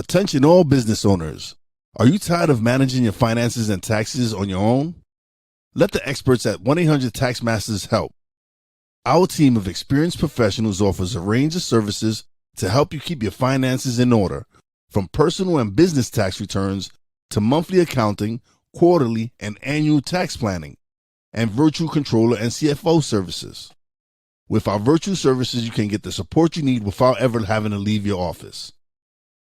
Attention all business owners. Are you tired of managing your finances and taxes on your own? Let the experts at 1-800-TAX-MASTERS help. Our team of experienced professionals offers a range of services to help you keep your finances in order, from personal and business tax returns to monthly accounting, quarterly and annual tax planning, and virtual controller and CFO services. With our virtual services, you can get the support you need without ever having to leave your office.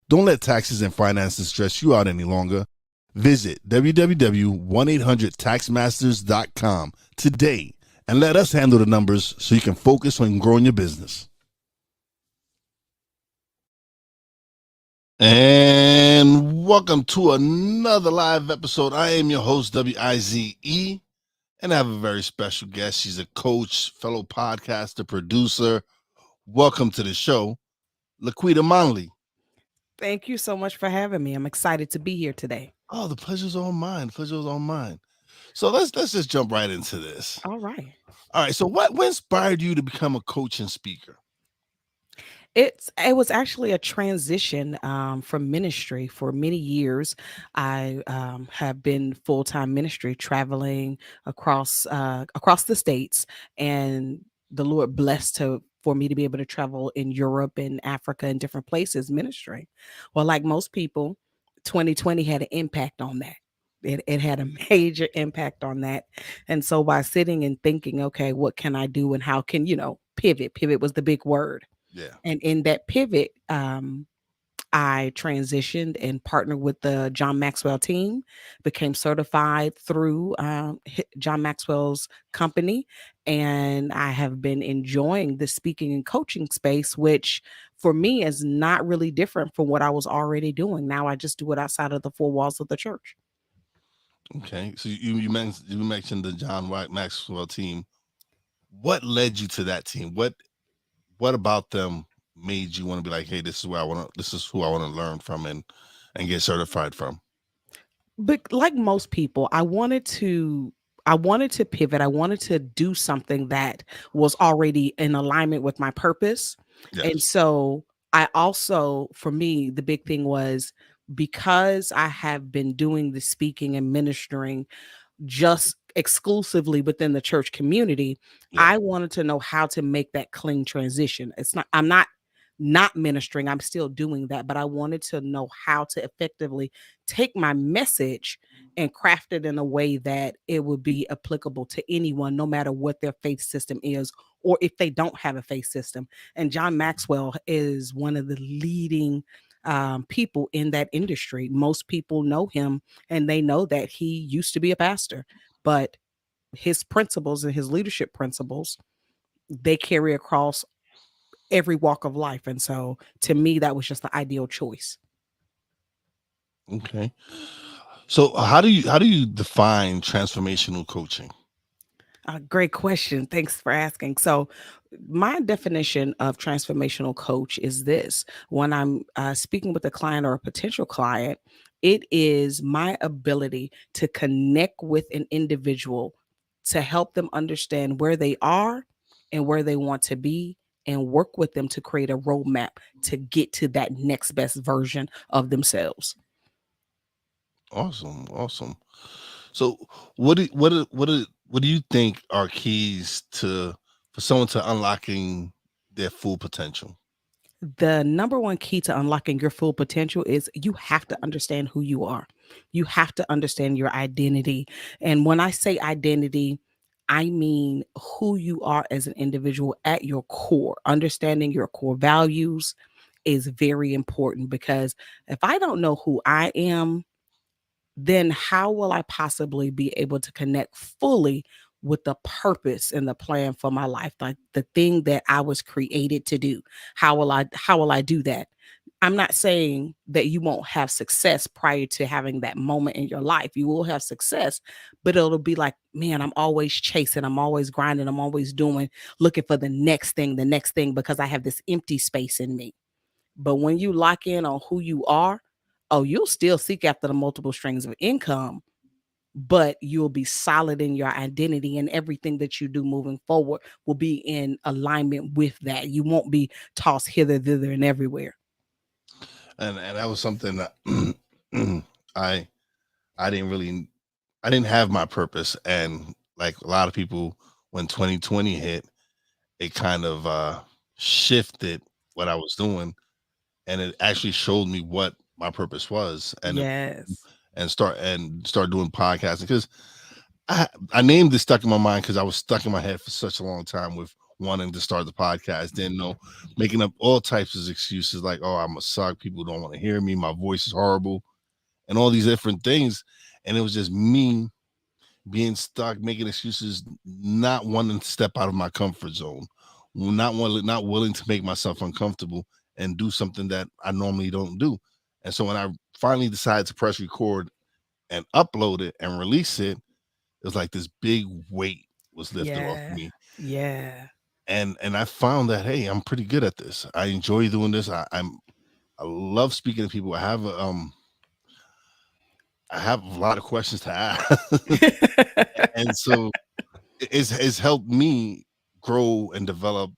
Don't let taxes and finances stress you out any longer. Visit www.1800taxmasters.com today and let us handle the numbers so you can focus on growing your business. And welcome to another live episode. I am your host, WIZE, and I have a very special guest. She's a coach, fellow podcaster, producer. Welcome to the show, LaQuita Monley. Thank you so much for having me. I'm excited to be here today. Oh, the pleasure's all mine. So let's just jump right into this. All right. All right. So what inspired you to become a coach and speaker? It was actually a transition from ministry. For many years, I have been full-time ministry, traveling across the states, and the Lord blessed for me to be able to travel in Europe and Africa and different places ministering. Well, like most people, 2020 had an impact on that. It had a major impact on that. And so by sitting and thinking, okay, what can I do and how can, pivot? Pivot was the big word. Yeah. And in that pivot, I transitioned and partnered with the John Maxwell Team, became certified through John Maxwell's company. And I have been enjoying the speaking and coaching space, which for me is not really different from what I was already doing. Now I just do it outside of the four walls of the church. Okay. So you mentioned the John Maxwell Team. What led you to that team? What about them made you want to be like, hey, this is who I want to learn from and get certified from? But like most people, I wanted to pivot. I wanted to do something that was already in alignment with my purpose. Yes. And so for me, the big thing was, because I have been doing the speaking and ministering just exclusively within the church community, I wanted to know how to make that clean transition. I'm not ministering, I'm still doing that, but I wanted to know how to effectively take my message and craft it in a way that it would be applicable to anyone, no matter what their faith system is, or if they don't have a faith system. And John Maxwell is one of the leading people in that industry. Most people know him and they know that he used to be a pastor, but his principles and his leadership principles, they carry across every walk of life. And so to me, that was just the ideal choice. Okay. So how do you define transformational coaching? Great question. Thanks for asking. So, my definition of transformational coach is this: when I'm speaking with a client or a potential client, it is my ability to connect with an individual to help them understand where they are and where they want to be, and work with them to create a roadmap to get to that next best version of themselves. Awesome. So what do you think are keys for someone to unlocking their full potential? The number one key to unlocking your full potential is you have to understand who you are. You have to understand your identity. And when I say identity, I mean who you are as an individual at your core. Understanding your core values is very important, because if I don't know who I am, then how will I possibly be able to connect fully with the purpose and the plan for my life, like the thing that I was created to do? How will I do that? I'm not saying that you won't have success prior to having that moment in your life. You will have success, but it'll be like, man, I'm always chasing, I'm always grinding, I'm always looking for the next thing, because I have this empty space in me. But when you lock in on who you are, oh, you'll still seek after the multiple streams of income, but you'll be solid in your identity, and everything that you do moving forward will be in alignment with that. You won't be tossed hither, thither, and everywhere. And that was something that I I didn't really I didn't have my purpose, and like a lot of people, when 2020 hit, it kind of shifted what I was doing, and it actually showed me what my purpose was, Yes. and start doing podcasting because I named this stuck in my mind because I was stuck in my head for such a long time with wanting to start the podcast. Didn't know, making up all types of excuses like, oh, I'm a suck. People don't want to hear me. My voice is horrible, and all these different things. And it was just me being stuck, making excuses, not wanting to step out of my comfort zone, not willing to make myself uncomfortable and do something that I normally don't do. And so when I finally decided to press record and upload it and release it, it was like this big weight was lifted off Yeah. me. Yeah. And I found that, hey, I'm pretty good at this. I enjoy doing this. I love speaking to people. I have a lot of questions to ask. And so it's helped me grow and develop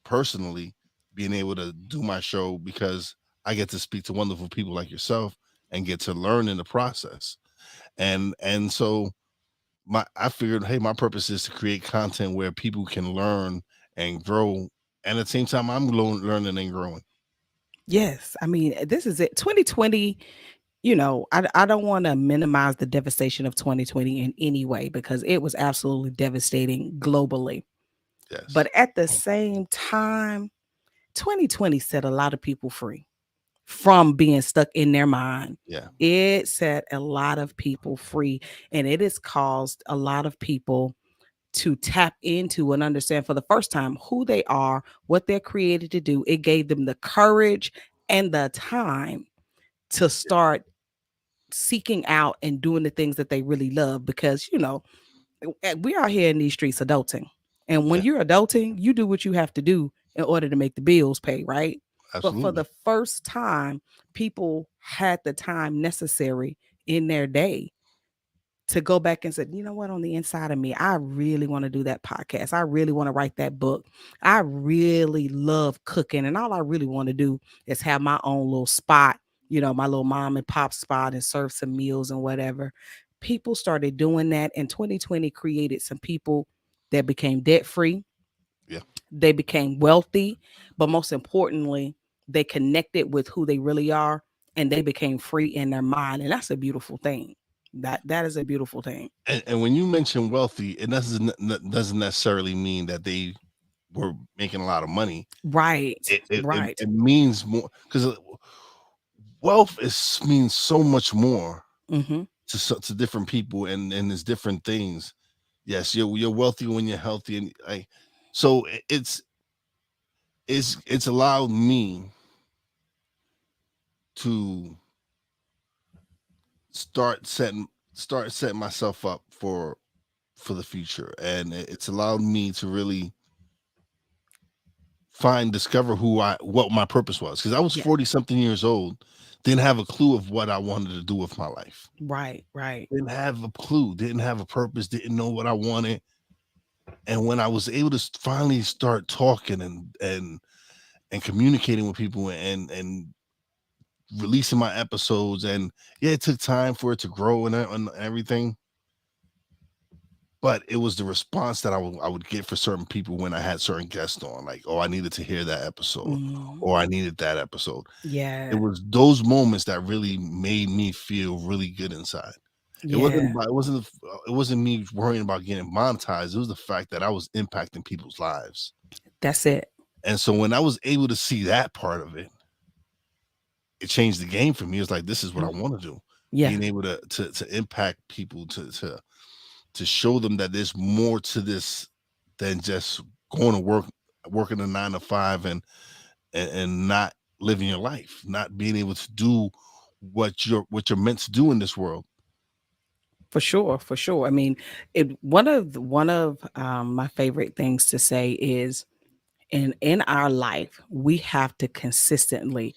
personally, being able to do my show because I get to speak to wonderful people like yourself and get to learn in the process. And so I figured, hey, my purpose is to create content where people can learn and grow, and at the same time, I'm learning and growing. Yes. I mean, this is it. 2020, I don't want to minimize the devastation of 2020 in any way because it was absolutely devastating globally. Yes, But at the same time, 2020 set a lot of people free from being stuck in their mind. yeah, It set a lot of people free, and it has caused a lot of people to tap into and understand for the first time who they are, what they're created to do. It gave them the courage and the time to start seeking out and doing the things that they really love because, we are here in these streets adulting. And when yeah, you're adulting, you do what you have to do in order to make the bills pay, right? But for the absolutely. first time, people had the time necessary in their day to go back and say, you know what, on the inside of me, I really want to do that podcast. I really want to write that book. I really love cooking. And all I really want to do is have my own little spot, my little mom and pop spot and serve some meals and whatever. People started doing that. And 2020 created some people that became debt free. Yeah, They became wealthy. But most importantly, they connected with who they really are and they became free in their mind. And that's a beautiful thing. That is a beautiful thing. and when you mention wealthy, it doesn't necessarily mean that they were making a lot of money. Right. Right. It means more because wealth is means so much more Mhm. to different people, and there's different things. Yes, you're wealthy when you're healthy, and so it's allowed me to start setting myself up for the future, and it's allowed me to really discover what my purpose was because I was Yeah. 40 something years old, didn't have a clue of what I wanted to do with my life, Right. Right. didn't have a clue, didn't have a purpose, didn't know what I wanted. And when I was able to finally start talking and communicating with people and releasing my episodes, and yeah, it took time for it to grow and everything, but it was the response that I would get for certain people when I had certain guests on, like, oh, I needed to hear that episode, Mhm. or I needed that episode. It Yeah. was those moments that really made me feel really good inside. Yeah. It wasn't me worrying about getting monetized. It was the fact that I was impacting people's lives. That's it. And so when I was able to see that part of it, it changed the game for me. It's like, this is what I Mhm. want to do. Yeah. Being able to impact people, to show them that there's more to this than just going to work, working a 9 to 5, and not living your life, not being able to do what you're meant to do in this world. For sure. For sure. I mean, one of my favorite things to say is in our life, we have to consistently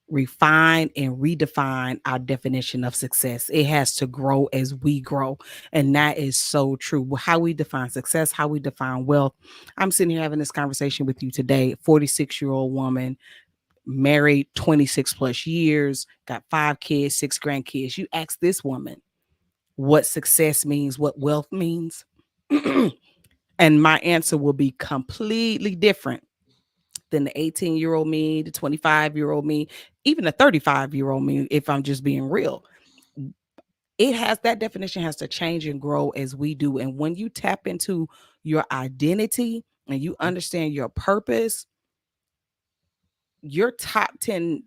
refine and redefine our definition of success. It has to grow as we grow. And that is so true. How we define success, how we define wealth. I'm sitting here having this conversation with you today, 46-year-old woman, married 26 plus years, got 5 kids, 6 grandkids. You ask this woman what success means, what wealth means, and my answer will be completely different than the 18-year-old me, the 25-year-old me, even the 35-year-old me, if I'm just being real. That definition has to change and grow as we do. And when you tap into your identity and you understand your purpose, your top 10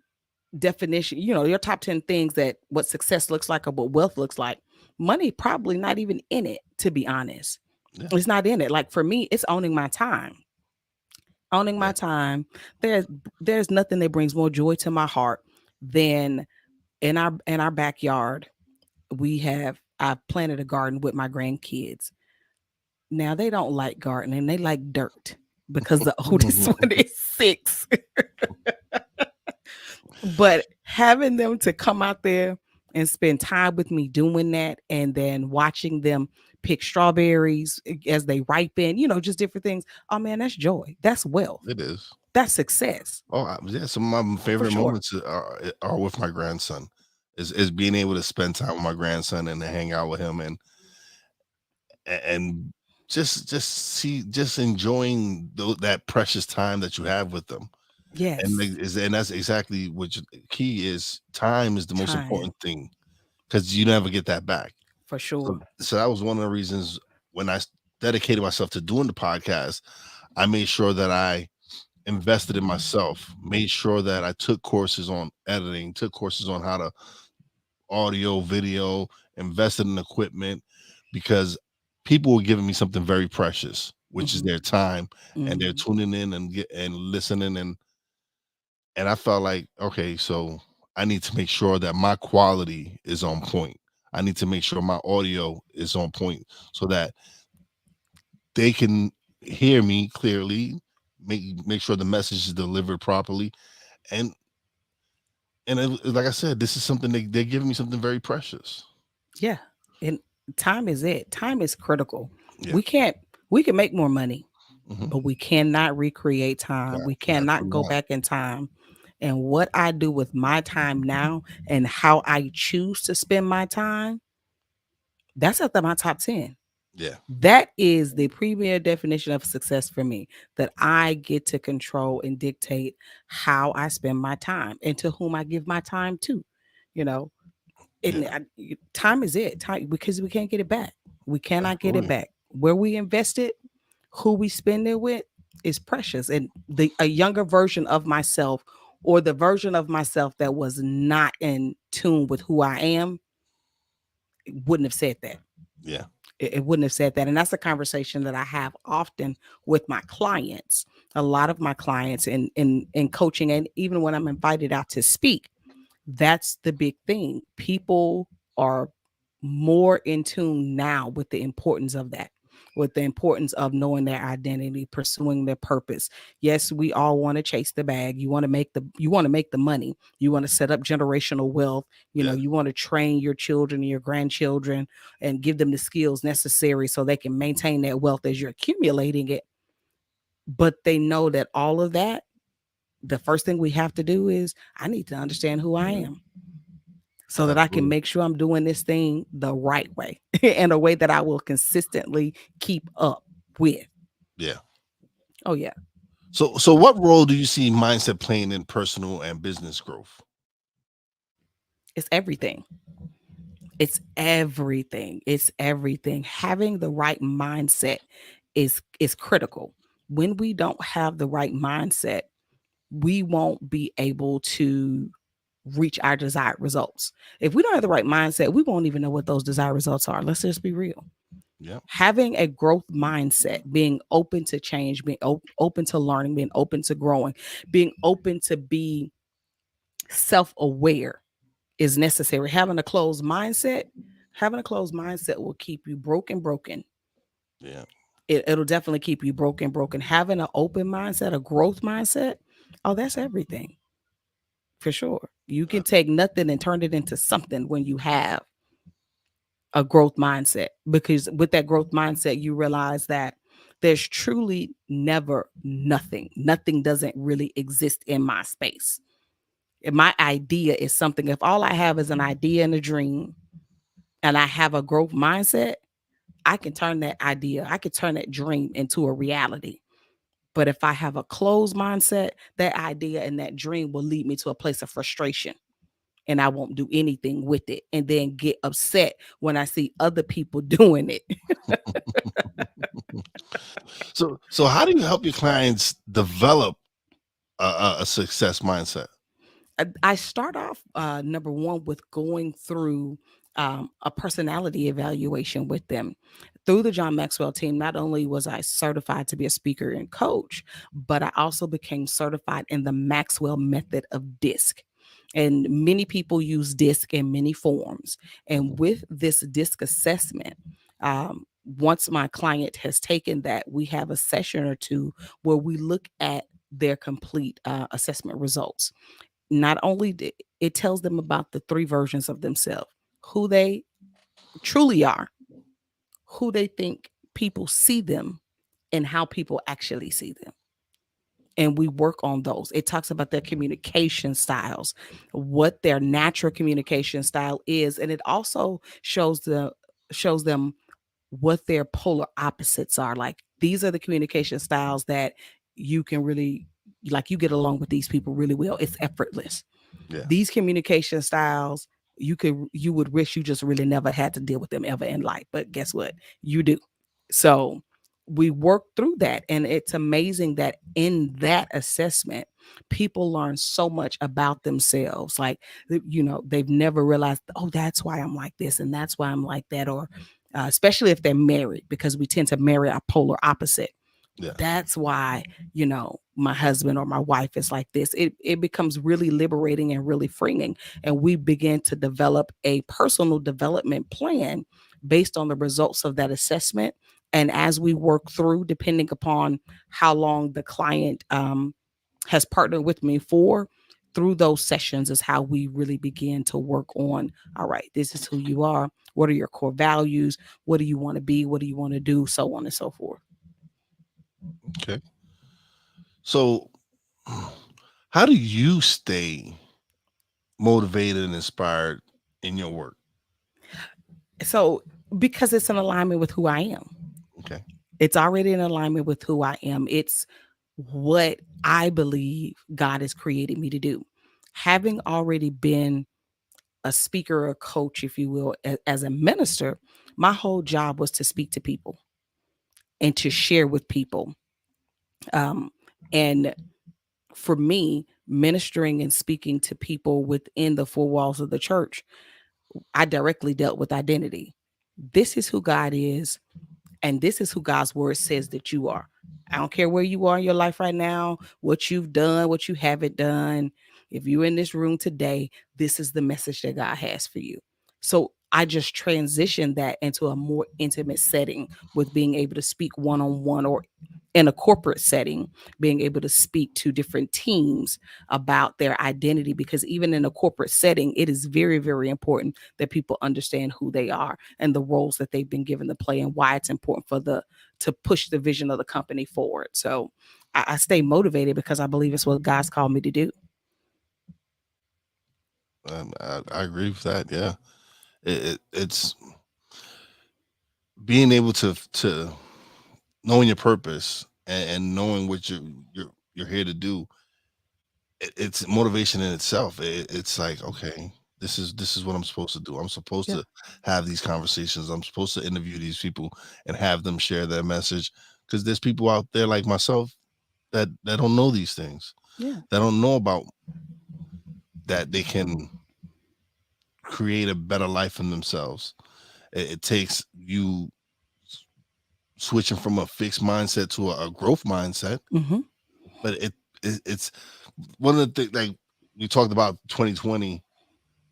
definition, your top 10 things that what success looks like or what wealth looks like, money probably not even in it, to be honest. Yeah. It's not in it. Like for me, it's owning my time. Owning my Yeah. time. There's nothing that brings more joy to my heart than in our backyard. I've planted a garden with my grandkids. Now they don't like gardening, they like dirt because the oldest one is 6. But having them to come out there and spend time with me doing that, and then watching them pick strawberries as they ripen, just different things. Oh man, that's joy. That's wealth. It is. That's success. Oh, yeah. Some of my For favorite sure. moments are with my grandson. Is being able to spend time with my grandson and to hang out with him and just enjoying that precious time that you have with them. Yes. And that's exactly what key is. Time is the most Time. important thing because you never get that back. For sure. So that was one of the reasons when I dedicated myself to doing the podcast, I made sure that I invested in myself, made sure that I took courses on editing, took courses on how to audio, video, invested in equipment, because people were giving me something very precious, which is their time, and they're tuning in and listening, and I felt like, okay, so I need to make sure that my quality is on point. I need to make sure my audio is on point so that they can hear me clearly, make sure the message is delivered properly, and like I said, this is something they're giving me something very precious. Yeah. And time is it. Time is critical. Yeah. We can make more money, Mhm. but we cannot recreate time. Yeah, We cannot absolutely go not. back in time. And what I do with my time now and how I choose to spend my time, that's at my top 10. Yeah, That is the premier definition of success for me, that I get to control and dictate how I spend my time and to whom I give my time to. You know, and yeah, time is it. Time, because we can't get it back. We cannot get it absolutely. back. Where we invest it, who we spend it with is precious. And a younger version of myself, or the version of myself that was not in tune with who I am, wouldn't have said that. Yeah, It wouldn't have said that. And that's a conversation that I have often with my clients. A lot of my clients in coaching, and even when I'm invited out to speak, that's the big thing. People are more in tune now with the importance of that, with the importance of knowing their identity, pursuing their purpose. Yes, we all want to chase the bag. You want to make the money. You want to set up generational wealth. yeah, You want to train your children and your grandchildren and give them the skills necessary so they can maintain that wealth as you're accumulating it. But they know that all of that, the first thing we have to do is I need to understand who I am so that I can absolutely. make sure I'm doing this thing the right way and a way that I will consistently keep up with. Yeah. Oh yeah. So what role do you see mindset playing in personal and business growth? It's everything. It's everything. It's everything. Having the right mindset is critical. When we don't have the right mindset, we won't be able to reach our desired results. If we don't have the right mindset, we won't even know what those desired results are. Let's just be real. Yeah, Having a growth mindset, being open to change, being open to learning, being open to growing, being open to be self-aware is necessary. Having a closed mindset will keep you broken. yeah, It'll definitely keep you broken. Having an open mindset, a growth mindset, oh, that's everything for sure. You uh, can take nothing and turn it into something when you have a growth mindset, because with that growth mindset, you realize that there's truly never nothing. Nothing doesn't really exist in my space. If my idea is something, if all I have is an idea and a dream and I have a growth mindset, I can turn that idea, I could turn that dream into a reality. But if I have a closed mindset, that idea and that dream will lead me to a place of frustration, and I won't do anything with it, and then get upset when I see other people doing it. So how do you help your clients develop a success mindset? I start off, number one, with going through a personality evaluation with them. Through the John Maxwell team, not only was I certified to be a speaker and coach, but I also became certified in the Maxwell method of DISC. And many people use DISC in many forms. And with this DISC assessment, once my client has taken that, we have a session or two where we look at their complete assessment results. Not only it tells them about the three versions of themselves, who they truly are, who they think people see them, and how people actually see them. And we work on those. It talks about their communication styles, what their natural communication style is, and it also shows them what their polar opposites are. Like, these are the communication styles that you can really, like, you get along with these people really well. It's effortless. Yeah. These communication styles, you would wish you just really never had to deal with them ever in life, but guess what, you do. So we work through that, and it's amazing that in that assessment people learn so much about themselves. Like, they've never realized, oh, that's why I'm like this and that's why I'm like that. Or especially if they're married, because we tend to marry our polar opposite. Yeah. That's why, my husband or my wife is like this. It becomes really liberating and really freeing. And we begin to develop a personal development plan based on the results of that assessment. And as we work through, depending upon how long the client has partnered with me for, through those sessions is how we really begin to work on, all right, this is who you are. What are your core values? What do you want to be? What do you want to do? So on and so forth. Okay. So how do you stay motivated and inspired in your work? So, because it's in alignment with who I am. Okay. It's already in alignment with who I am. It's what I believe God has created me to do. Having already been a speaker or coach, if you will, as a minister, my whole job was to speak to people and to share with people. And for me, ministering and speaking to people within the four walls of the church, I directly dealt with identity. This is who God is. And this is who God's word says that you are. I don't care where you are in your life right now, what you've done, what you haven't done. If you're in this room today, this is the message that God has for you. So I just transitioned that into a more intimate setting with being able to speak one-on-one, or in a corporate setting, being able to speak to different teams about their identity. Because even in a corporate setting, it is very, very important that people understand who they are and the roles that they've been given to play, and why it's important to push the vision of the company forward. So I stay motivated because I believe it's what God's called me to do. I agree with that. Yeah. It's being able to knowing your purpose and knowing what you're here to do. It's motivation in itself. It's like, okay, this is what I'm supposed to do. I'm supposed Yeah. to have these conversations. I'm supposed to interview these people and have them share their message, because there's people out there like myself that don't know these things. Yeah. That don't know about that they can create a better life for themselves. It takes you switching from a fixed mindset to a growth mindset. Mm-hmm. But it's one of the things, like we talked about 2020.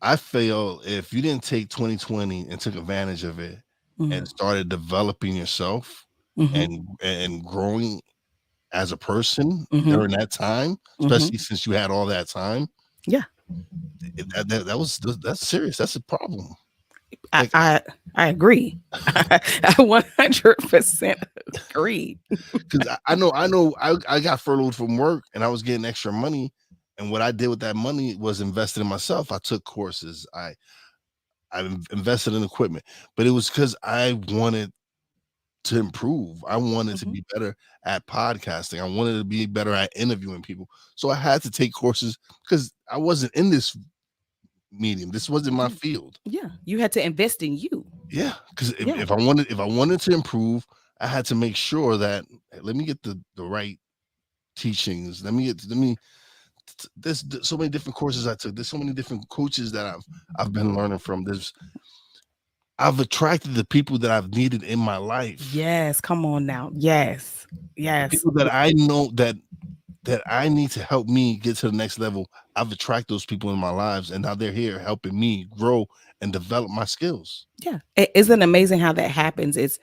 I feel if you didn't take 2020 and took advantage of it Mm-hmm. and started developing yourself Mm-hmm. and growing as a person Mm-hmm. during that time, Mm-hmm. especially since you had all that time, Yeah. that's serious. That's a problem. I Like, I, I agree. I 100% agree. because I got furloughed from work and I was getting extra money, And what I did with that money was invested in myself. I took courses. I invested in equipment, but it was because I wanted to improve. I wanted to Mhm. be better at podcasting. I wanted to be better at interviewing people. So I had to take courses because I wasn't in this medium. This wasn't my Yeah. field. Yeah. You had to invest in you. Yeah, because Yeah. if I wanted to improve, I had to make sure that hey, let me get the right teachings. Let me there's so many different courses I took. There's so many different coaches that I've been learning from. I've attracted the people that I've needed in my life. Yes. Come on now. Yes. The Yes. people that I know that I need to help me get to the next level. I've attracted those people in my lives, and now they're here helping me grow and develop my skills. Yeah. Isn't it amazing how that happens? It's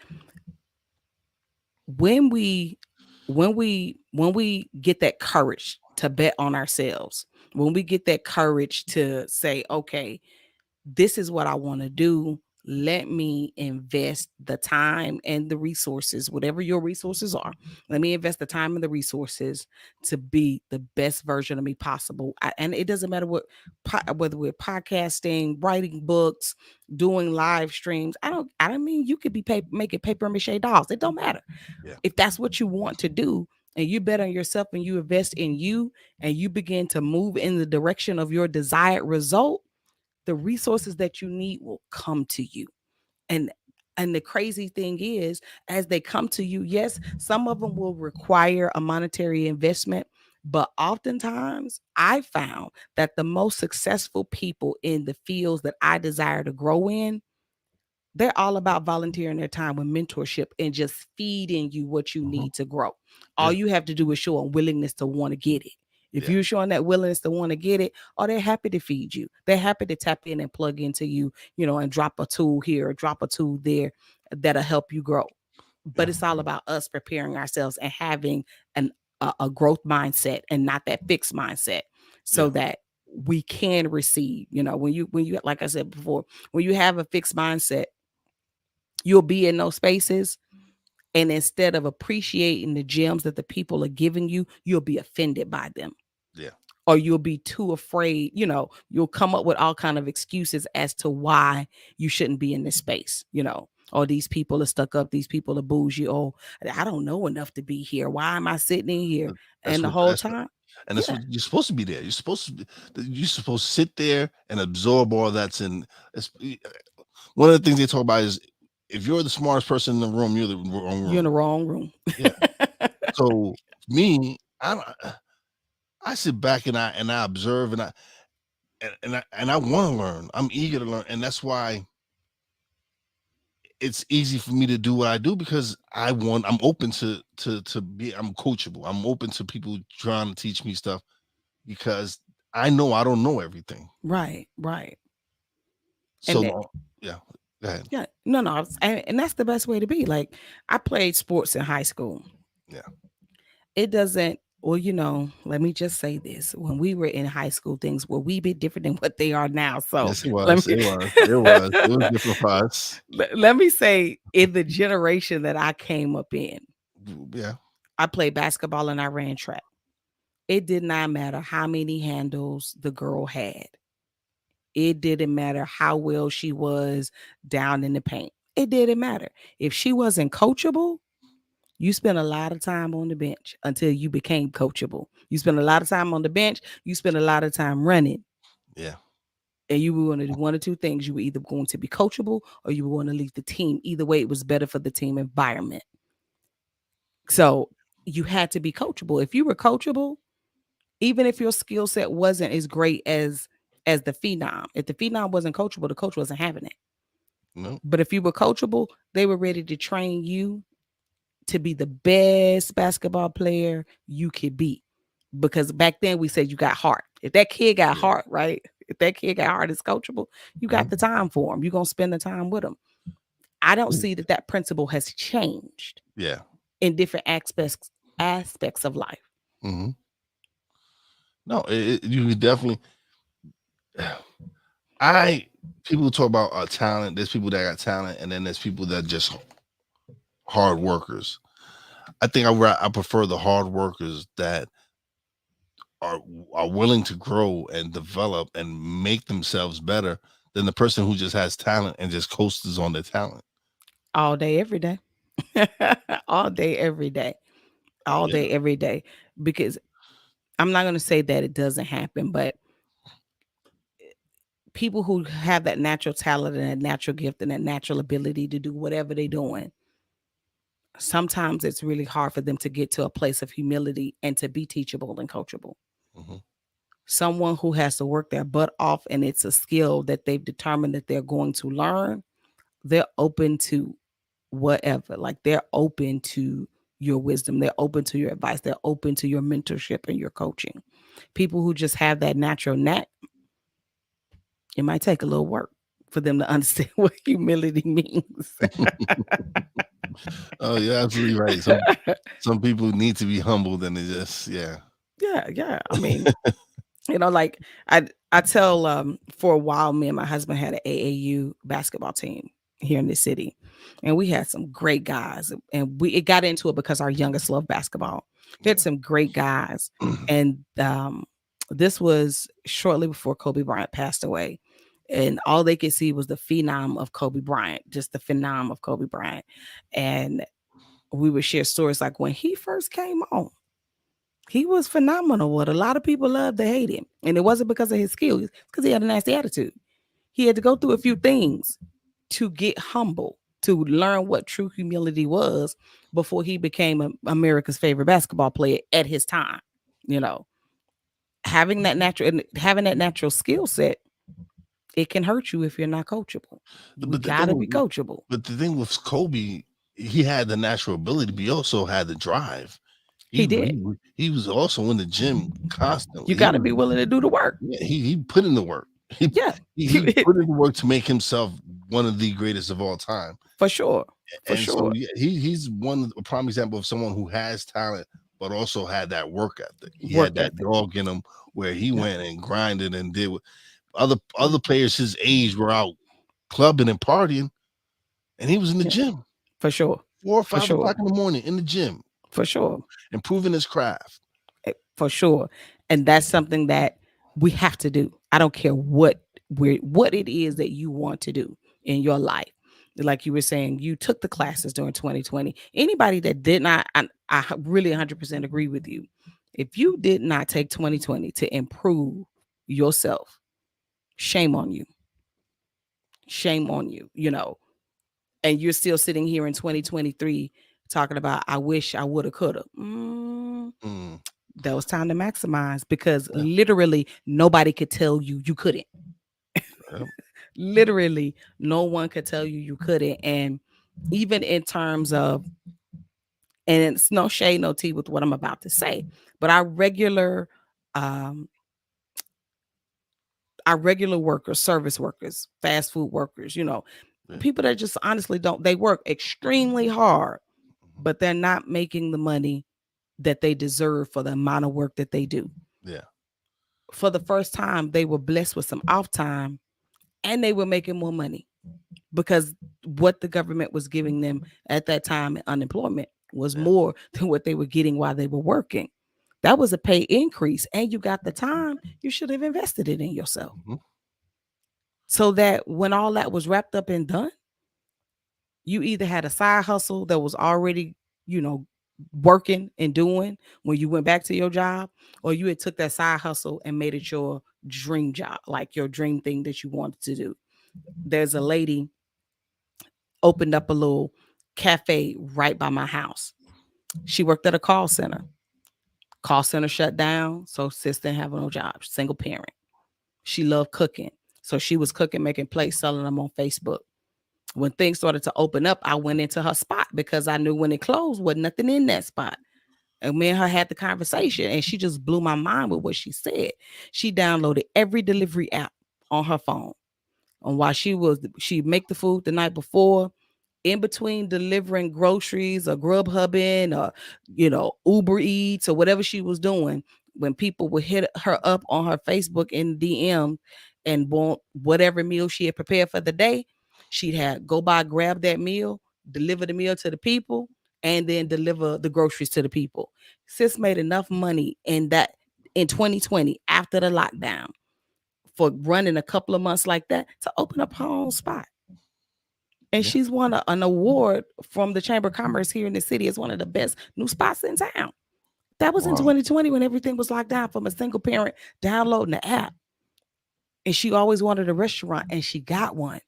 when we get that courage to bet on ourselves, when we get that courage to say, okay, this is what I want to do. Let me invest the time and the resources, whatever your resources are. Let me invest the time and the resources to be the best version of me possible. And it doesn't matter whether we're podcasting, writing books, doing live streams. I don't mean you could be making paper mache dolls. It don't matter. Yeah, If that's what you want to do, and you bet on yourself and you invest in you and you begin to move in the direction of your desired result, the resources that you need will come to you. And the crazy thing is, as they come to you, yes, some of them will require a monetary investment, but oftentimes I found that the most successful people in the fields that I desire to grow in, they're all about volunteering their time with mentorship and just feeding you what you mhm, need to grow. All yeah, you have to do is show a willingness to want to get it. If yeah, you're showing that willingness to want to get it, oh, they're happy to feed you. They're happy to tap in and plug into you, and drop a tool here or drop a tool there that'll help you grow. But yeah, it's all about us preparing ourselves and having a growth mindset and not that fixed mindset, so yeah, that we can receive. When you like I said before, when you have a fixed mindset, you'll be in those spaces, and instead of appreciating the gems that the people are giving you, you'll be offended by them, yeah, or you'll be too afraid. You'll come up with all kind of excuses as to why you shouldn't be in this space. Or these people are stuck up, these people are bougie, oh, I don't know enough to be here, why am I sitting in here? that's And the what whole that's time, and that's yeah, what you're supposed to be there. You're supposed to sit there and absorb all that's in. One of the things they talk about is if you're the smartest person in the room, you're the wrong you're in the room. wrong room. Yeah. So me, I sit back and I observe and I want to learn. I'm eager to learn, and that's why it's easy for me to do what I do because I'm open I'm coachable. I'm open to people trying to teach me stuff because I know I don't know everything. Right, right. So And that, long, yeah. Go ahead. yeah, no, and that's the best way to be. Like, I played sports in high school. Yeah. It doesn't, well, let me just say this. When we were in high school, things were a wee bit different than what they are now. So Yes, it let was. me It was. It was. It was different for us. let me say, in the generation that I came up in, Yeah. I played basketball and I ran track. It did not matter how many handles the girl had. It didn't matter how well she was down in the paint. It didn't matter. If she wasn't coachable, you spent a lot of time on the bench until you became coachable. You spent a lot of time on the bench. You spent a lot of time running. Yeah. And you were going to do one or two things. You were either going to be coachable or you were going to leave the team. Either way, it was better for the team environment. So you had to be coachable. If you were coachable, even if your skill set wasn't as great as the phenom, if the phenom wasn't coachable, the coach wasn't having it. No. But if you were coachable, they were ready to train you to be the best basketball player you could be. Because back then we said you got heart. If that kid got Yeah. heart, right? If that kid got heart is coachable, you got Mhm. the time for him. You're going to spend the time with him. I don't see that principle has changed Yeah. in different aspects of life. Hmm. No, you definitely. I People talk about talent. There's people that got talent, and then there's people that just hard workers. I think I prefer the hard workers that are are willing to grow and develop and make themselves better than the person who just has talent and just coasts on their talent. All day, every day. All day, every day. All Yeah. day, every day. Because I'm not going to say that it doesn't happen, but people who have that natural talent and that natural gift and that natural ability to do whatever they're doing, sometimes it's really hard for them to get to a place of humility and to be teachable and coachable. Hmm. Someone who has to work their butt off and it's a skill that they've determined that they're going to learn, they're open to whatever. Like they're open to your wisdom, they're open to your advice, they're open to your mentorship and your coaching. People who just have that natural knack, it might take a little work for them to understand what humility means. Oh, you're absolutely right. Some people need to be humbled, and they just Yeah. I mean, like I tell for a while, me and my husband had an AAU basketball team here in the city, and we had some great guys, and we it got into it because our youngest loved basketball. We had some great guys, and this was shortly before Kobe Bryant passed away, and all they could see was the phenom of Kobe Bryant, just the phenom of Kobe Bryant. And we would share stories like when he first came on, he was phenomenal. What a lot of people loved to hate him. And it wasn't because of his skills, it's because he had a nasty attitude. He had to go through a few things to get humble, to learn what true humility was before he became America's favorite basketball player at his time. You know, having that natural skill set, it can hurt you if you're not coachable. You but the gotta be thing coachable. but the thing with Kobe, he had the natural ability, but he also had the drive. He He did. he, he was also in the gym You constantly. gotta be willing to do the work. Yeah, he put in the work. Yeah. He put in the work to make himself one of the greatest of all time. For sure. For And so sure. yeah, he's a prime example of someone who has talent, but also had that work ethic. He had Work that ethic. dog in him where he Yeah. went and grinded and did what other players his age were out clubbing and partying, and he was in the Yeah. gym For sure. 4 or For 5 o'clock sure. in the morning in the gym, For sure. improving his craft. For sure. And that's something that we have to do. I don't care what it is that you want to do in your life. Like you were saying, you took the classes during 2020. Anybody that did not, I really 100% agree with you. If you did not take 2020 to improve yourself, shame on you. Shame on you, and you're still sitting here in 2023 talking about, I wish I would have, could have. Mm, That was time to maximize, because yeah, literally nobody could tell you you couldn't. yeah, Literally, no one could tell you you couldn't. And even in terms of, and it's no shade, no tea with what I'm about to say, but um, our regular workers, service workers, fast food workers, yeah. people that just honestly don't, they work extremely hard, Mhm. but they're not making the money that they deserve for the amount of work that they do. Yeah. For the first time, they were blessed with some off time and they were making more money, because what the government was giving them at that time in unemployment was Yeah. more than what they were getting while they were working. That was a pay increase, and you got the time. You should have invested it in yourself, Mhm. so that when all that was wrapped up and done, you either had a side hustle that was already, you know, working and doing when you went back to your job, or you had took that side hustle and made it your dream job, like your dream thing that you wanted to do. There's a lady opened up a little cafe right by my house. She worked at a call center. Call center shut down, so sis didn't have no job. Single parent. She loved cooking, so she was cooking, making plates, selling them on Facebook. When things started to open up, I went into her spot because I knew when it closed, wasn't nothing in that spot. And me and her had the conversation, and she just blew my mind with what she said. She downloaded every delivery app on her phone. And while she make the food the night before, in between delivering groceries or Grubhubbing or, Uber Eats or whatever she was doing, when people would hit her up on her Facebook in DM and want whatever meal she had prepared for the day, she'd have go by, grab that meal, deliver the meal to the people, and then deliver the groceries to the people. Sis made enough money in 2020 after the lockdown for running a couple of months like that to open up her own spot. And Yeah. she's won an award from the Chamber of Commerce here in the city as one of the best new spots in town. That was in Wow. 2020 when everything was locked down from a single parent downloading the app. And she always wanted a restaurant and she got one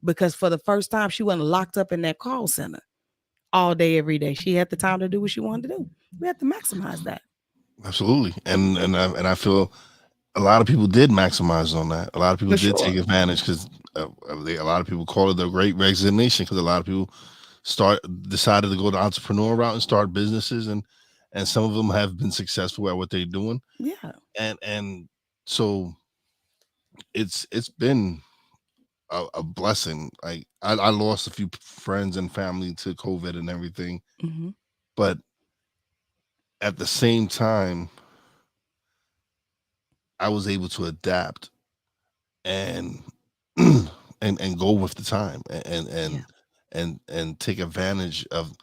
because for the first time she wasn't locked up in that call center all day, every day. She had the time to do what she wanted to do. We have to maximize that. Absolutely. And I feel a lot of people did maximize on that. A lot of people For did sure. take advantage because a lot of people call it the great resignation because a lot of people decided to go the entrepreneur route and start businesses, and some of them have been successful at what they're doing. Yeah. And so it's been a blessing. Like I lost a few friends and family to COVID and everything, Mm-hmm. but at the same time, I was able to adapt and and go with the time Yeah. and take advantage of,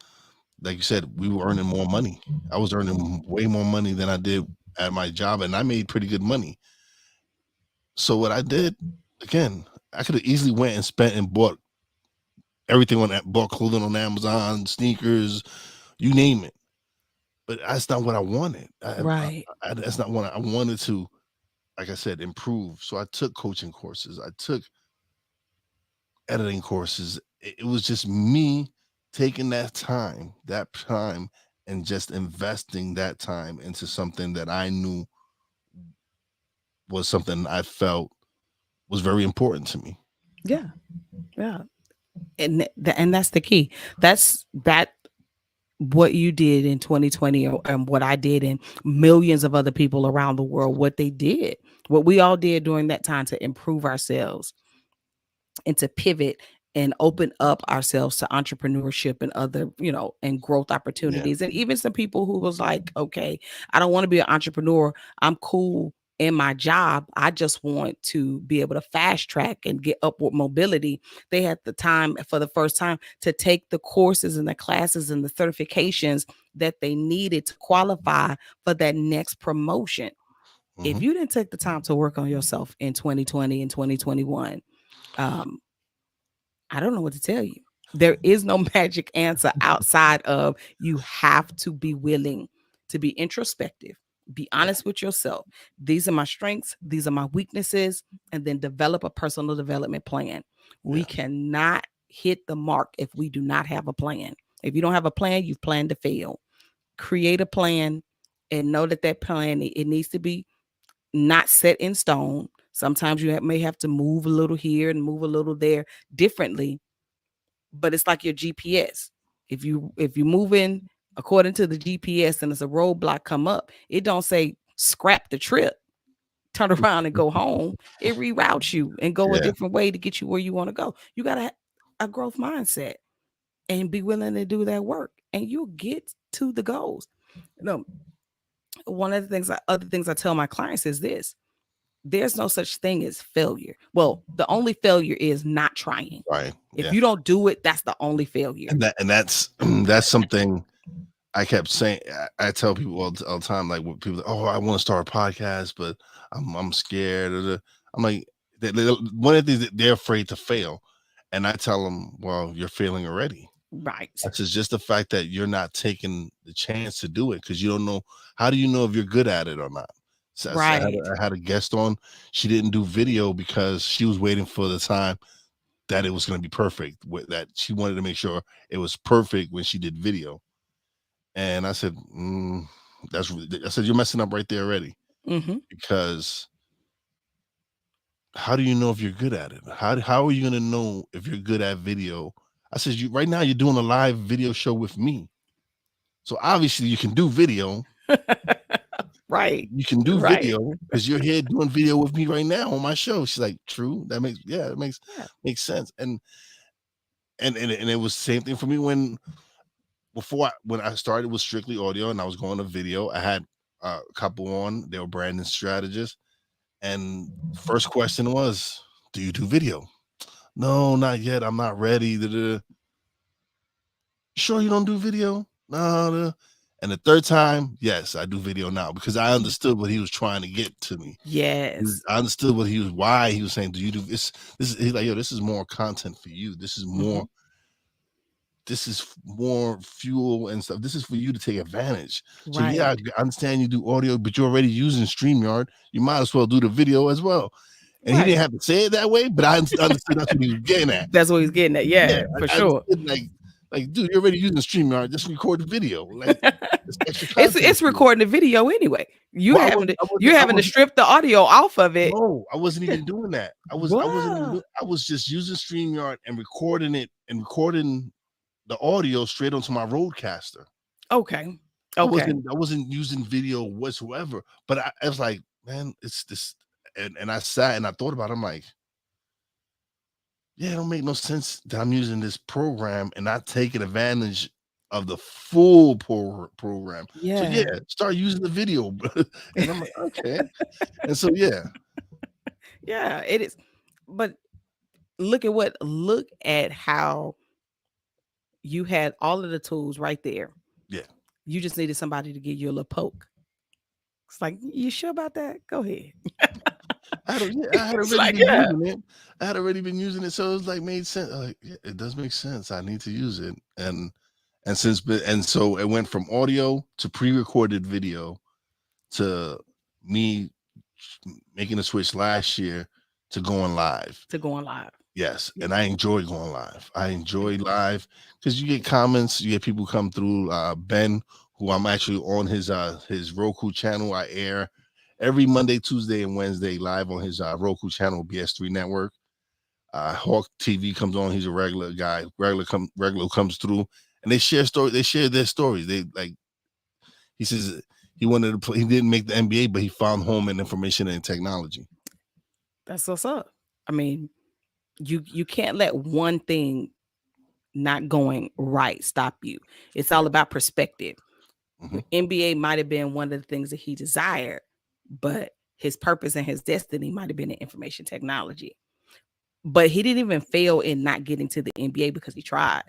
like you said, we were earning more money. I was earning way more money than I did at my job, and I made pretty good money. So what I did, again, I could have easily went and spent and bought everything on that, bought clothing on Amazon, sneakers, you name it. But that's not what I wanted. Right. That's not what I wanted to, like I said, improve. So I took coaching courses. I took editing courses. It was just me taking that time, and just investing that time into something that I knew was something I felt was very important to me. Yeah. Yeah. And that's the key. That's that what you did in 2020 and what I did and millions of other people around the world, what they did, what we all did during that time to improve ourselves and to pivot and open up ourselves to entrepreneurship and other, and growth Yeah, opportunities. And even some people who was like, okay, I don't want to be an entrepreneur. I'm cool in my job. I just want to be able to fast track and get upward mobility. They had the time for the first time to take the courses and the classes and the certifications that they needed to qualify for that next promotion. If hmm you didn't take the time to work on yourself in 2020 and 2021, um, I don't know what to tell you. There is no magic answer outside of you have to be willing to be introspective, be yeah, honest with yourself. These are my strengths, these are my weaknesses, and then develop a personal development plan. We yeah, cannot hit the mark if we do not have a plan. If you don't have a plan, you've planned to fail. Create a plan and know that that plan, it needs to be not set in stone. Sometimes you may have to move a little here and move a little there differently, but it's like your GPS. If you move in according to the GPS and it's a roadblock come up, it don't say scrap the trip, turn around and go home. It reroutes you and go a yeah. different way to get you where you want to go. You got to have a growth mindset and be willing to do that work, and you'll get to the goals. No, one of the things, other things I tell my clients is this: there's no such thing as failure. Well, the only failure is not trying. Right. If Yeah. you don't do it, that's the only failure. And that's that's something I kept saying. I tell people all the time, like when people, oh, I want to start a podcast, but I'm scared. I'm like, one of the things that they're afraid to fail, and I tell them, well, you're failing already. Right. That's just the fact that you're not taking the chance to do it because you don't know. How do you know if you're good at it or not? So Right. I had a guest on. She didn't do video because she was waiting for the time that it was going to be perfect. That she wanted to make sure it was perfect when she did video. And I said, I said, you're messing up right there already Mm-hmm. because how do you know if you're good at it? How are you going to know if you're good at video? I said, right now you're doing a live video show with me. So obviously you can do video. Right. You can do Right. video because you're here doing video with me right now on my show. She's like, true. It Yeah. makes sense. And it was the same thing for me when I started with strictly audio and I was going to video. I had a couple on. They were branding strategists, and first question was, "Do you do video?" No, not yet. I'm not ready. Da, da, da. Sure, you don't do video? No. Da. And the third time, yes, I do video now because I understood what he was trying to get to me. Yes. I understood why he was saying, "Do you do this?" He's like, "Yo, this is more content for you. This is more fuel and stuff. This is for you to take advantage." So yeah, Right. I understand you do audio, but you're already using StreamYard. You might as well do the video as well. And he Right. didn't have to say it that way, but I understood that's what he was getting at. That's what he's getting at. Yeah, Yeah, for I sure. understood like, dude, you're already using StreamYard. Just record the video. Like, it's extra it's content it's for you. recording the video anyway. You Well, having to you're having to strip the audio off of it. no, I wasn't even doing that. I wasn't even Wow. I was just using StreamYard and recording it and recording the audio straight onto my Rodecaster. Okay. I Okay. wasn't using video whatsoever. But I was like, man, it's this, and I sat and I thought about it. I'm like, yeah, it don't make no sense that I'm using this program and not taking advantage of the full program. So yeah, Yeah. start using the video. And I'm like, okay. And so yeah, Yeah, it is. But look at how you had all of the tools right there. yeah. You just needed somebody to give you a little poke. It's like, you sure about that? Go ahead. I had It's already like, been yeah. using it. I had already been using it, so it was like made sense. Like, yeah, it does make sense. I need to use it, and so it went from audio to pre-recorded video to me making a switch last year to going live. To going live. Yes, Yeah. and I enjoy going live. I enjoy live because you get comments, you get people come through. Ben, who I'm actually on his Roku channel, I air every Monday, Tuesday, and Wednesday live on his Roku channel, BS3 Network. Hawk TV comes on. He's a regular guy. Regular comes through, and they share stories. They share their stories. They like. He says he wanted to play. He didn't make the NBA, but he found home in information and technology. That's what's up. I mean, you can't let one thing not going right stop you. It's all about perspective. Mm-hmm. NBA might have been one of the things that he desired, but his purpose and his destiny might have been in information technology. But he didn't even fail in not getting to the NBA because he tried.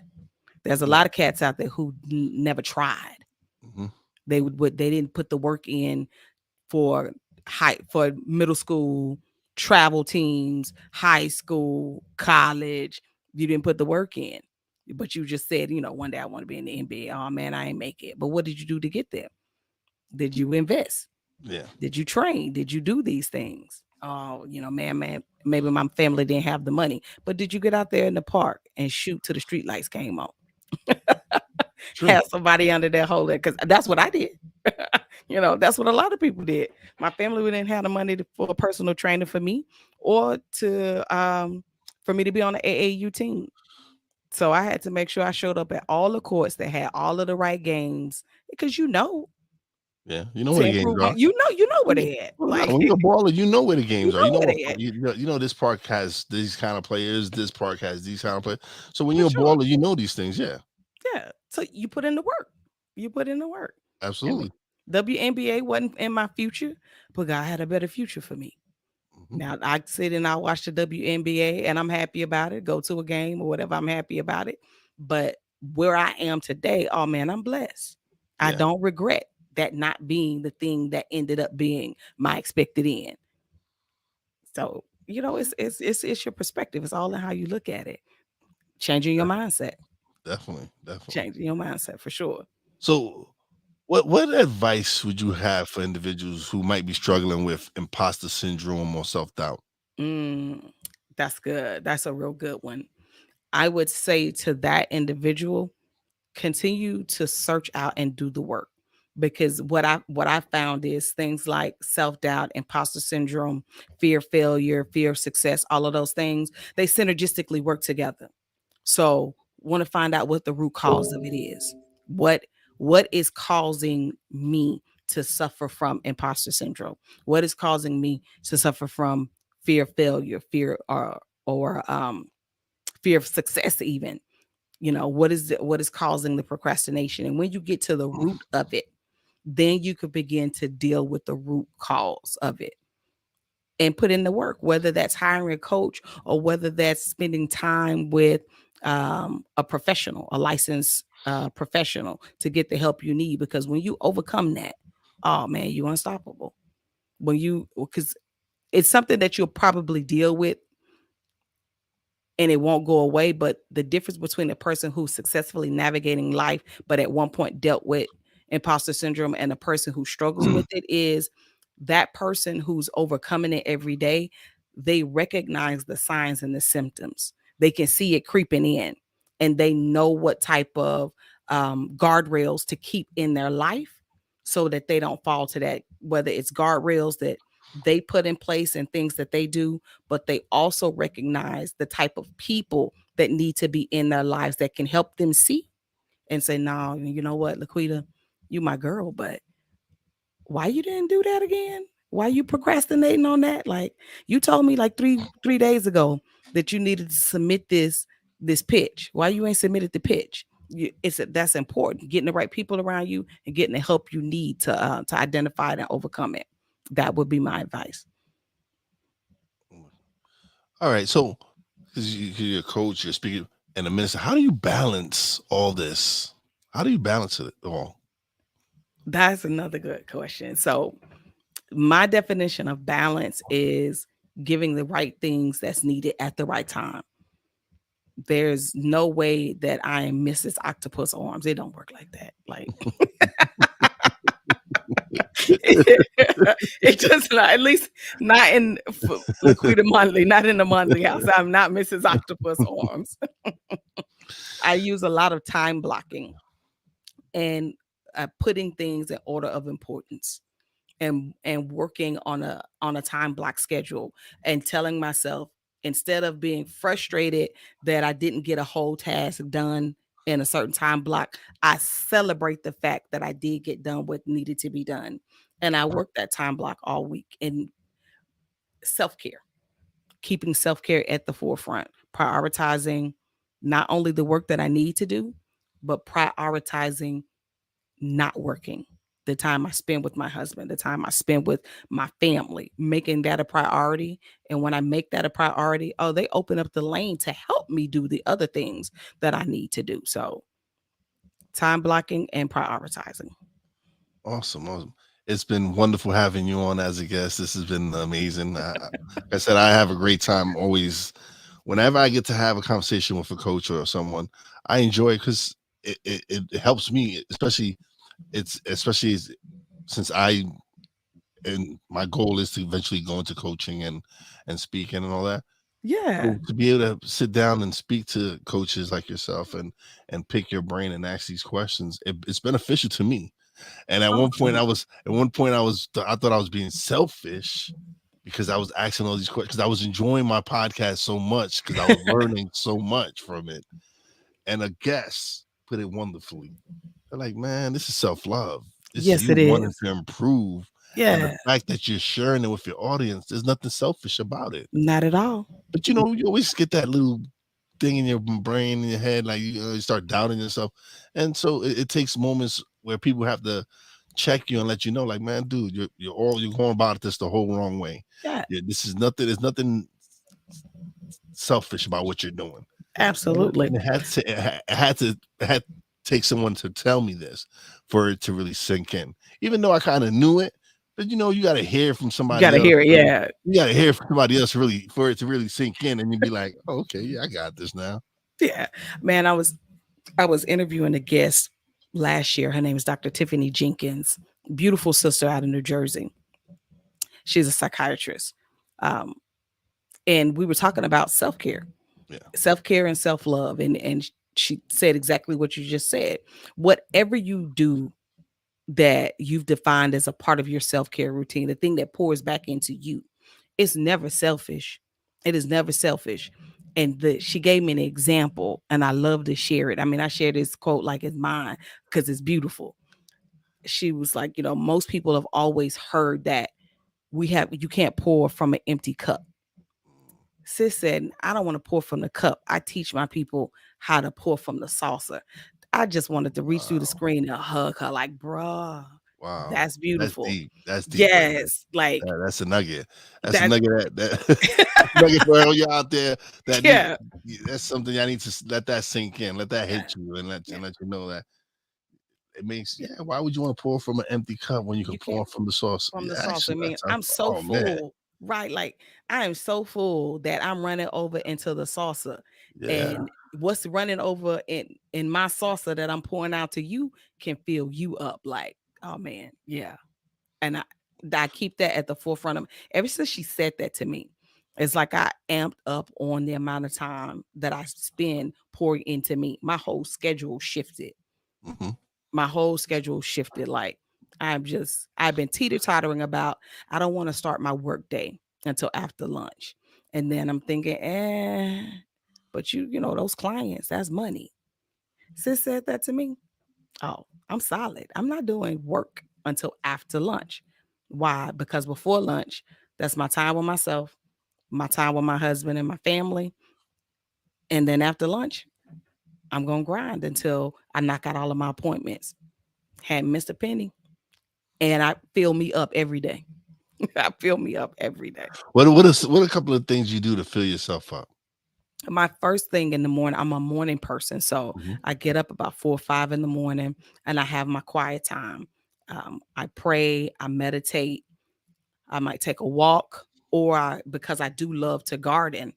There's a lot of cats out there who never tried. Mm-hmm. They didn't put the work in for middle school, travel teams, high school, college. You didn't put the work in. But you just said, one day I want to be in the NBA. Oh man, I ain't make it. But what did you do to get there? Did you invest? Yeah. Did you train? Did you do these things? Oh, man, maybe my family didn't have the money, but did you get out there in the park and shoot till the street lights came on? Have somebody under there holding, because that's what I did. That's what a lot of people did. My family didn't have the money for personal training for me, or for me to be on the AAU team. So I had to make sure I showed up at all the courts that had all of the right games, because Yeah, you know where the games are. You know where they at. Like, when you're a baller, you know where the you games are. know You know where what they at. you know. This park has these kind of players. This park has these kind of players. So when For you're a sure. baller, you know these things. Yeah, Yeah. So you put in the work. You put in the work. And absolutely. WNBA wasn't in my future, but God had a better future for me. Mm-hmm. Now I sit and I watch the WNBA and I'm happy about it. Go to a game or whatever, I'm happy about it. But where I am today, oh man, I'm blessed. I Yeah, don't regret that not being the thing that ended up being my expected end. So, it's your perspective. It's all in how you look at it. Changing your mindset. definitely. Changing your mindset for sure. So, what advice would you have for individuals who might be struggling with imposter syndrome or self doubt? That's good. That's a real good one. I would say to that individual, continue to search out and do the work, because what I found is things like self-doubt, imposter syndrome, fear of failure, fear of success, all of those things, they synergistically work together. So want to find out what the root cause of it is. What is causing me to suffer from imposter syndrome? What is causing me to suffer from fear of failure, fear or fear of success even? What is causing the procrastination? And when you get to the root of it, then you could begin to deal with the root cause of it and put in the work, whether that's hiring a coach or whether that's spending time with a professional, a licensed professional to get the help you need. Because when you overcome that, oh man, you're unstoppable. Because it's something that you'll probably deal with and it won't go away. But the difference between a person who's successfully navigating life, but at one point dealt with imposter syndrome, and a person who struggles with it is that person who's overcoming it every day, they recognize the signs and the symptoms. They can see it creeping in, and they know what type of guardrails to keep in their life so that they don't fall to that, whether it's guardrails that they put in place and things that they do, but they also recognize the type of people that need to be in their lives that can help them see and say, no, you know what, LaQuita, you my girl, but why you didn't do that again? Why you procrastinating on that? Like you told me like three days ago that you needed to submit this pitch. Why you ain't submitted the pitch? That's important. Getting the right people around you and getting the help you need to identify it and overcome it. That would be my advice. All right. So, because you're a coach, you're speaking and a minister, how do you balance all this? How do you balance it all? That's another good question. So, my definition of balance is giving the right things that's needed at the right time. There's no way that I am Mrs. Octopus Arms. It don't work like that. Like it does not, at least not in LaQuita Monley, not in the Monley house. I'm not Mrs. Octopus Arms. I use a lot of time blocking and putting things in order of importance, and working on a time block schedule, and telling myself, instead of being frustrated that I didn't get a whole task done in a certain time block, I celebrate the fact that I did get done what needed to be done. And I work that time block all week. And self-care, keeping self-care at the forefront, prioritizing not only the work that I need to do, but prioritizing not working, the time I spend with my husband, the time I spend with my family, making that a priority. And when I make that a priority, oh, they open up the lane to help me do the other things that I need to do. So, time blocking and prioritizing. Awesome. Awesome. It's been wonderful having you on as a guest. This has been amazing. Like I said, I have a great time always. Whenever I get to have a conversation with a coach or someone, I enjoy it because it helps me, especially since and my goal is to eventually go into coaching and speaking and all that. Yeah. So to be able to sit down and speak to coaches like yourself and pick your brain and ask these questions, it's beneficial to me. And at one point, I thought I was being selfish because I was asking all these questions. Because I was enjoying my podcast so much because I was learning so much from it. And a guest put it wonderfully. They're like, man, this is self-love. This is Yes, you it wanting is. to improve. And the Yeah. fact that you're sharing it with your audience, there's nothing selfish about it. Not at all. But you always get that little thing in your brain, in your head, like you start doubting yourself. And so it takes moments where people have to check you and let you know, like, man, dude, you're going about this the whole wrong way. Yeah. Yeah, this is nothing. There's nothing selfish about what you're doing. Absolutely. And it had to take someone to tell me this for it to really sink in. Even though I kind of knew it, but you got to hear from You somebody gotta else. hear it. Yeah. You got to hear from somebody else really for it to really sink in, and you'd be like, oh, okay, yeah, I got this now. Yeah. Man, I was interviewing a guest last year. Her name is Dr. Tiffany Jenkins, beautiful sister out of New Jersey. She's a psychiatrist. Um, and we were talking about self-care, Yeah. self-care and self-love. And she said exactly what you just said. Whatever you do that you've defined as a part of your self-care routine, the thing that pours back into you, it's never selfish. It is never selfish. And she gave me an example, and I love to share it. I mean, I share this quote like it's mine because it's beautiful. She was like, most people have always heard that you can't pour from an empty cup. Sis said, I don't want to pour from the cup. I teach my people how to pour from the saucer. I just wanted to reach through the Wow. screen and hug her like, bruh, Wow. That's That's beautiful. deep. That's deep right there. Yes, like That's a nugget. That's a that. nugget that's a nugget for all you out there that need Yeah, that's something I need to let that sink in, let that yeah, hit you and yeah, let you know that it makes yeah. why would you want to pour from an empty cup when you can You pour can't from the sauce? from Yeah, the sauce. I actually, mean, that's I'm so oh man. full, right? Like I am so full that I'm running over into the salsa, Yeah. and what's running over in my salsa that I'm pouring out to you can fill you up. Like, oh man, yeah. And I keep that at the forefront of ever since she said that to me. It's like I amped up on the amount of time that I spend pouring into me. My whole schedule shifted. Hmm. My whole schedule shifted. Like I've been teeter-tottering about I don't want to start my work day until after lunch. And then I'm thinking, but you know, those clients, that's money. Sis said that to me. Oh, I'm solid. I'm not doing work until after lunch. Why? Because before lunch, that's my time with myself, my time with my husband and my family. And then after lunch, I'm going to grind until I knock out all of my appointments. Hadn't missed a penny. And I fill me up every day. I fill me up every day. What a couple of things you do to fill yourself up? My first thing in the morning, I'm a morning person. So Mhm. I get up about 4 or 5 in the morning and I have my quiet time. I pray, I meditate, I might take a walk, or because I do love to garden,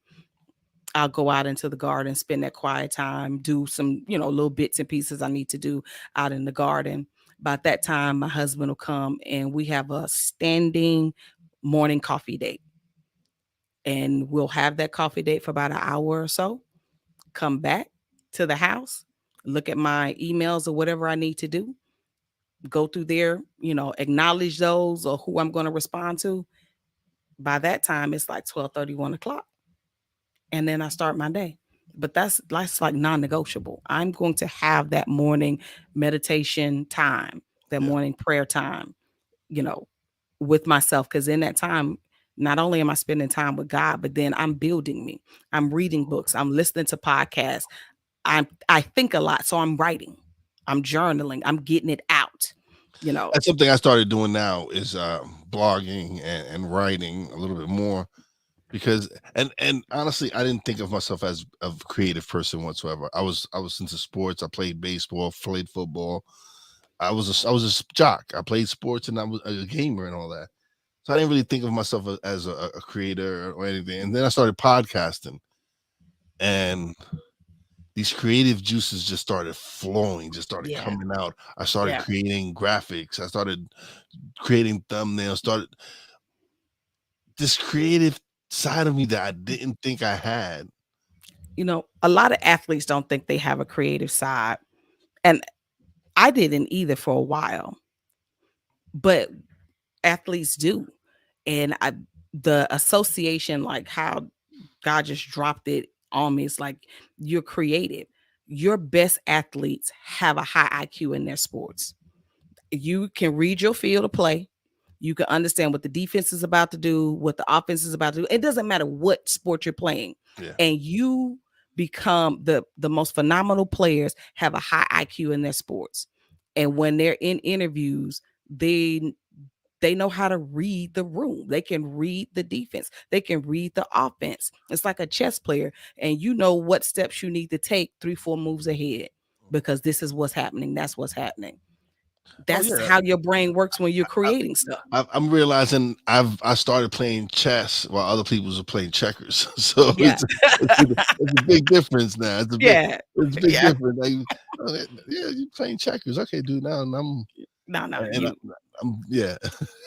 I'll go out into the garden, spend that quiet time, do some, little bits and pieces I need to do out in the garden. By that time, my husband will come and we have a standing morning coffee date. And we'll have that coffee date for about an hour or so, come back to the house, look at my emails or whatever I need to do, go through there, acknowledge those or who I'm going to respond to. By that time, it's like 12:30, 1 o'clock. And then I start my day. But that's like non-negotiable. I'm going to have that morning meditation time, that Yeah. morning prayer time, you know, with myself. Because in that time, not only am I spending time with God, but then I'm building me. I'm reading books. I'm listening to podcasts. I think a lot. So I'm writing. I'm journaling. I'm getting it out, you know. That's something I started doing now is blogging and writing a little bit more because and honestly I didn't think of myself as a creative person whatsoever. I was into sports. I played baseball, played football. I was a jock. I played sports and I was a gamer and all that. So I didn't really think of myself as a creator or anything. And then I started podcasting and these creative juices just started flowing, just started Yeah. coming out. I started Yeah. creating graphics. I started creating thumbnails, started this creative side of me that I didn't think I had. A lot of athletes don't think they have a creative side. And I didn't either for a while, but athletes do. And the association, like how God just dropped it on me, it's like you're creative. Your best athletes have a high IQ in their sports. You can read your field of play. You can understand what the defense is about to do, what the offense is about to do. It doesn't matter what sport you're playing. Yeah. And you become the most phenomenal players have a high IQ in their sports. And when they're in interviews, they know how to read the room. They can read the defense. They can read the offense. It's like a chess player, and you know what steps you need to take 3, 4 moves ahead because this is what's happening. That's what's happening. Oh That's yeah. how your brain works when you're creating stuff. I'm realizing I started playing chess while other people were playing checkers. So Yeah. it's a big difference now. Yeah. It's a big Yeah. difference. Like, oh, yeah, you're playing checkers. Okay, dude. Now No, and I'm yeah,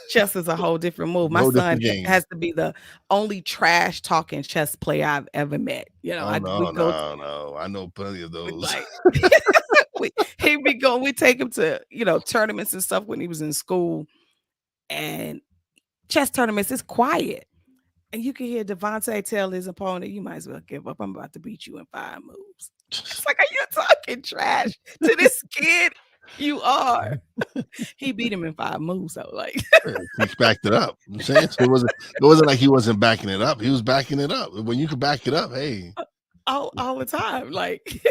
chess is a whole different move. My whole son different game. has to be the only trash talking chess player I've ever met. Oh We no, go no, no. I know plenty of with those. like he be going, we take him to, tournaments and stuff when he was in school, and chess tournaments is quiet. And you can hear Devontae tell his opponent, you might as well give up. I'm about to beat you in 5 moves. It's like, are you talking trash to this kid? You are. He beat him in 5 moves, though. Like He backed it up. I'm saying so it wasn't like he wasn't backing it up. He was backing it up. When you can back it up, hey. all the time. Like,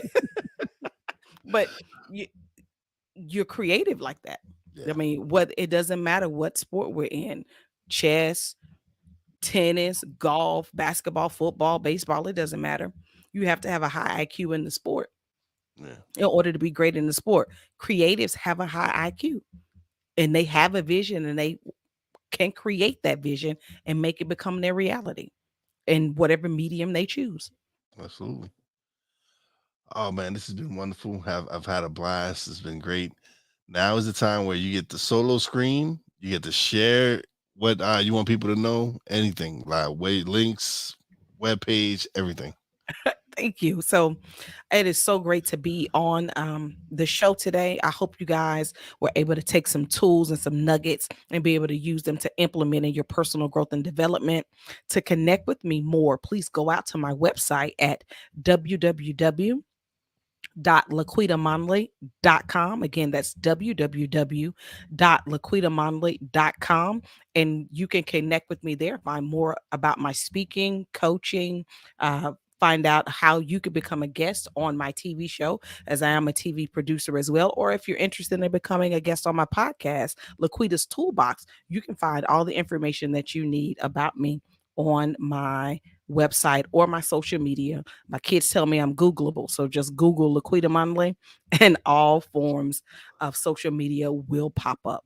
but you're creative like that. I Yeah. mean, what it doesn't matter what sport we're in, chess, tennis, golf, basketball, football, baseball, it doesn't matter. You have to have a high IQ in the sport Yeah. in order to be great in the sport. Creatives have a high IQ and they have a vision and they can create that vision and make it become their reality in whatever medium they choose. Absolutely. Oh man, this has been wonderful. I've had a blast. It's been great. Now is the time where you get the solo screen. You get to share what you want people to know. Anything like links, web page, everything. Thank you. So it is so great to be on the show today. I hope you guys were able to take some tools and some nuggets and be able to use them to implement in your personal growth and development. To connect with me more, please go out to my website at www.laquitamonley.com. Again, that's www.laquitamonley.com. And you can connect with me there, find more about my speaking, coaching, find out how you could become a guest on my TV show, as I am a TV producer as well. Or if you're interested in becoming a guest on my podcast, LaQuita's Toolbox, you can find all the information that you need about me on my website or my social media. My kids tell me I'm Googleable. So just Google LaQuita Monley and all forms of social media will pop up.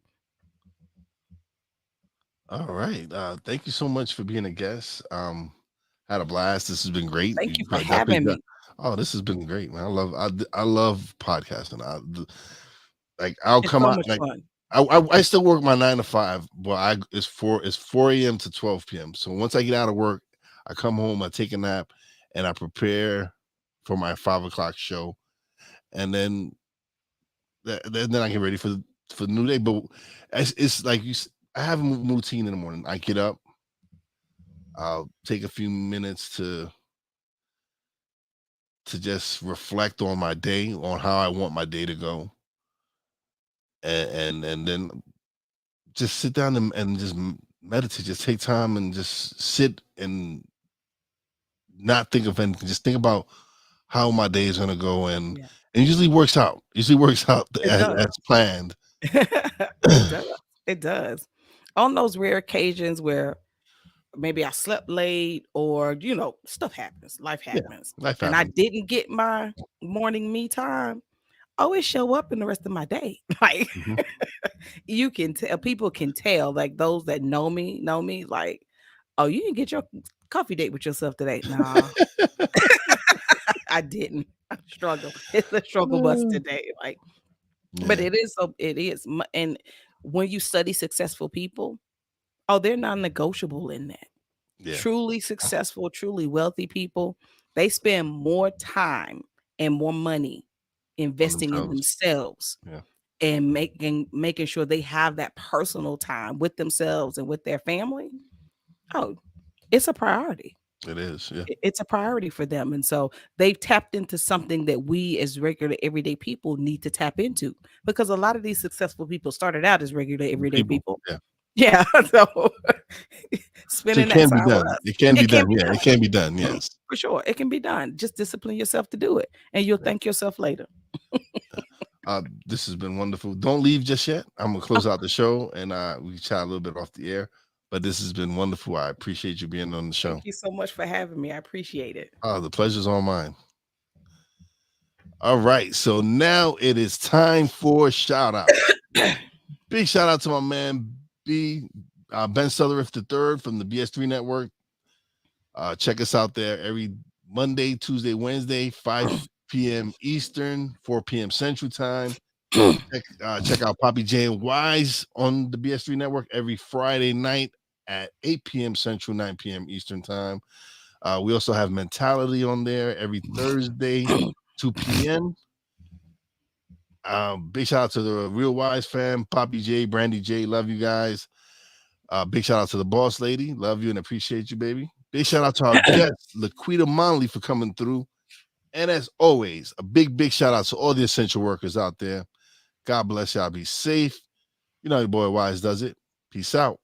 All right. Thank you so much for being a guest. Had a blast. This has been great. Thank You you for definitely having got. me. Oh, this has been great, man. I love podcasting. Like I'll It's come so out much like fun. I still work my 9 to 5, but it's 4 a.m. to 12 p.m. So once I get out of work, I come home, I take a nap, and I prepare for my 5 o'clock show, and then I get ready for the new day. But it's like I have a routine in the morning. I get up, I'll take a few minutes to just reflect on my day, on how I want my day to go, and then just sit down and just meditate. Just take time and just sit and not think of anything. Just think about how my day is gonna go, and Yeah, it usually works out. Usually works out it does. as planned. It does. It does. On those rare occasions where maybe I slept late or, stuff happens, life Yeah, happens, life and I happens. didn't get my morning me time, always show up in the rest of my day. Like Mhm. you can tell, people can tell, like those that know me, like, oh, you didn't get your coffee date with yourself today. Nah, I didn't. I struggle. It's a struggle bus today. Like, but Yeah, it is so it is. And when you study successful people, oh, they're non-negotiable in that. yeah, Truly successful, truly wealthy people, they spend more time and more money on investing in themselves. themselves Yeah, and making sure they have that personal time with themselves and with their family. Oh, it's a priority. it is. Yeah, It's a priority for them. And so they've tapped into something that we as regular everyday people need to tap into, because a lot of these successful people started out as regular everyday people. people. Yeah, Yeah. So so it spending that can be time with done. us, It can be it can done. be Yeah, done. it can be done. Yes. For sure. It can be done. Just discipline yourself to do it. And you'll Yeah. thank yourself later. This has been wonderful. Don't leave just yet. I'm gonna close out the show, and we chat a little bit off the air. But this has been wonderful. I appreciate you being on the Thank show. you so much for having me. I appreciate it. The pleasure's all mine. All right, so now it is time for shout outs. Big shout out to my man B Ben Sutherith III from the BS3 Network. Check us out there every Monday, Tuesday, Wednesday, 5 p.m. Eastern, 4 p.m. Central Time. Check out Poppy Jane Wise on the BS3 Network every Friday night at 8 p.m. Central, 9 p.m. Eastern Time. We also have Mentality on there every Thursday, 2 p.m. Big shout out to the Real Wise fam, Poppy J, Brandy J. Love you guys. Big shout out to the boss lady. Love you and appreciate you, baby. Big shout out to our guest, LaQuita Monley, for coming through. And as always, a big shout out to all the essential workers out there. God bless y'all. Be safe. You know your boy Wise does it. Peace out.